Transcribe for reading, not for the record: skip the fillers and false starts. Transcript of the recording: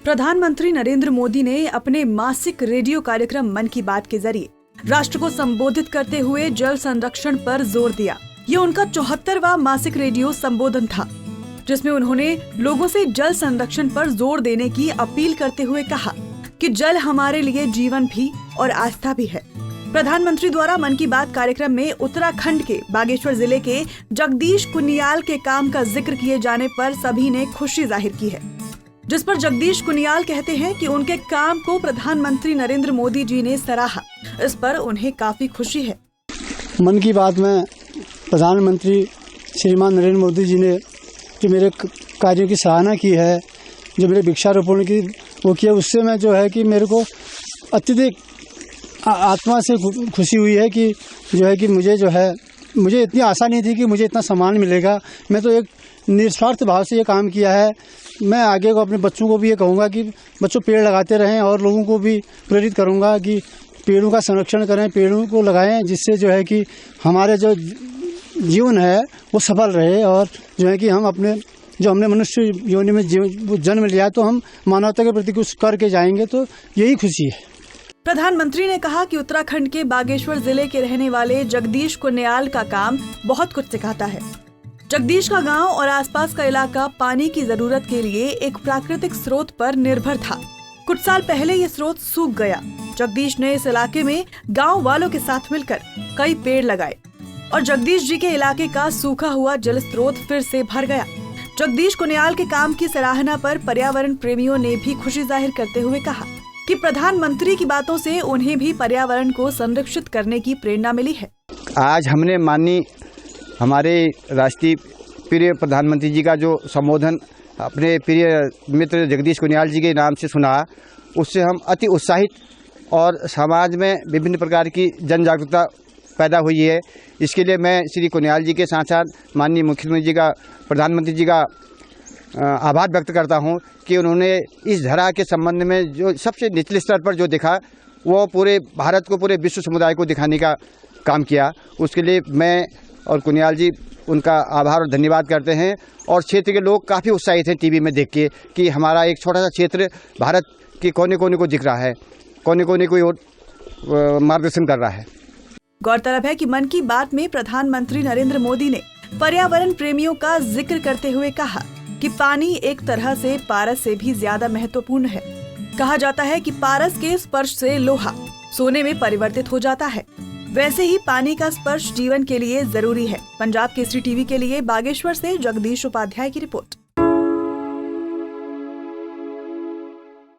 प्रधानमंत्री नरेंद्र मोदी ने अपने मासिक रेडियो कार्यक्रम मन की बात के जरिए राष्ट्र को संबोधित करते हुए जल संरक्षण पर जोर दिया। ये उनका 74वां मासिक रेडियो संबोधन था, जिसमें उन्होंने लोगों से जल संरक्षण पर जोर देने की अपील करते हुए कहा कि जल हमारे लिए जीवन भी और आस्था भी है। प्रधानमंत्री द्वारा मन की बात कार्यक्रम में उत्तराखंड के बागेश्वर जिले के जगदीश कुनियाल के काम का जिक्र किए जाने पर सभी ने खुशी जाहिर की है, जिस पर जगदीश कुनियाल कहते हैं कि उनके काम को प्रधानमंत्री नरेंद्र मोदी जी ने सराहा। इस पर उन्हें काफी खुशी है। मन की बात में प्रधानमंत्री श्रीमान नरेंद्र मोदी जी ने जो मेरे कार्यों की सराहना की है, जो मेरे वृक्षारोपण की वो किया, उससे मैं जो है कि मेरे को अत्यधिक आत्मा से खुशी हुई है कि जो है कि मुझे इतनी आशा नहीं थी कि मुझे इतना सम्मान मिलेगा। मैं तो एक निस्वार्थ भाव से ये काम किया है। मैं आगे को अपने बच्चों को भी ये कहूँगा कि बच्चों पेड़ लगाते रहें और लोगों को भी प्रेरित करूँगा कि पेड़ों का संरक्षण करें, पेड़ों को लगाएं, जिससे जो है कि हमारे जो जीवन है वो सफल रहे और जो है कि हम हमने मनुष्य योनि में जन्म लिया तो हम मानवता के प्रति कुछ करके जाएंगे, तो यही खुशी है। प्रधानमंत्री ने कहा कि उत्तराखंड के बागेश्वर जिले के रहने वाले जगदीश कुनियाल का काम बहुत कुछ सिखाता है। जगदीश का गांव और आसपास का इलाका पानी की जरूरत के लिए एक प्राकृतिक स्रोत पर निर्भर था। कुछ साल पहले ये स्रोत सूख गया। जगदीश ने इस इलाके में गांव वालों के साथ मिलकर कई पेड़ लगाए और जगदीश जी के इलाके का सूखा हुआ जल स्रोत फिर से भर गया। जगदीश कुनियाल के काम की सराहना पर पर्यावरण प्रेमियों ने भी खुशी जाहिर करते हुए कहा कि प्रधानमंत्री की बातों से उन्हें भी पर्यावरण को संरक्षित करने की प्रेरणा मिली है। आज हमने माननीय हमारे राष्ट्रीय प्रिय प्रधानमंत्री जी का जो संबोधन अपने प्रिय मित्र जगदीश कुनियाल जी के नाम से सुना, उससे हम अति उत्साहित और समाज में विभिन्न प्रकार की जन जागरूकता पैदा हुई है। इसके लिए मैं श्री कुनियाल जी के साथ साथ माननीय मुख्यमंत्री जी का, प्रधानमंत्री जी का आभार व्यक्त करता हूं कि उन्होंने इस धरा के संबंध में जो सबसे निचले स्तर पर जो दिखा, वो पूरे भारत को, पूरे विश्व समुदाय को दिखाने का काम किया। उसके लिए मैं और कुनियाल जी उनका आभार और धन्यवाद करते हैं। और क्षेत्र के लोग काफ़ी उत्साहित हैं टीवी में देख के कि हमारा एक छोटा सा क्षेत्र भारत के कोने कोने को दिख रहा है, कोने कोने को मार्गदर्शन कर रहा है। गौरतलब है कि मन की बात में प्रधानमंत्री नरेंद्र मोदी ने पर्यावरण प्रेमियों का जिक्र करते हुए कहा कि पानी एक तरह से पारस से भी ज्यादा महत्वपूर्ण है। कहा जाता है कि पारस के स्पर्श से लोहा सोने में परिवर्तित हो जाता है, वैसे ही पानी का स्पर्श जीवन के लिए जरूरी है। पंजाब केसरी टीवी के लिए बागेश्वर से जगदीश उपाध्याय की रिपोर्ट।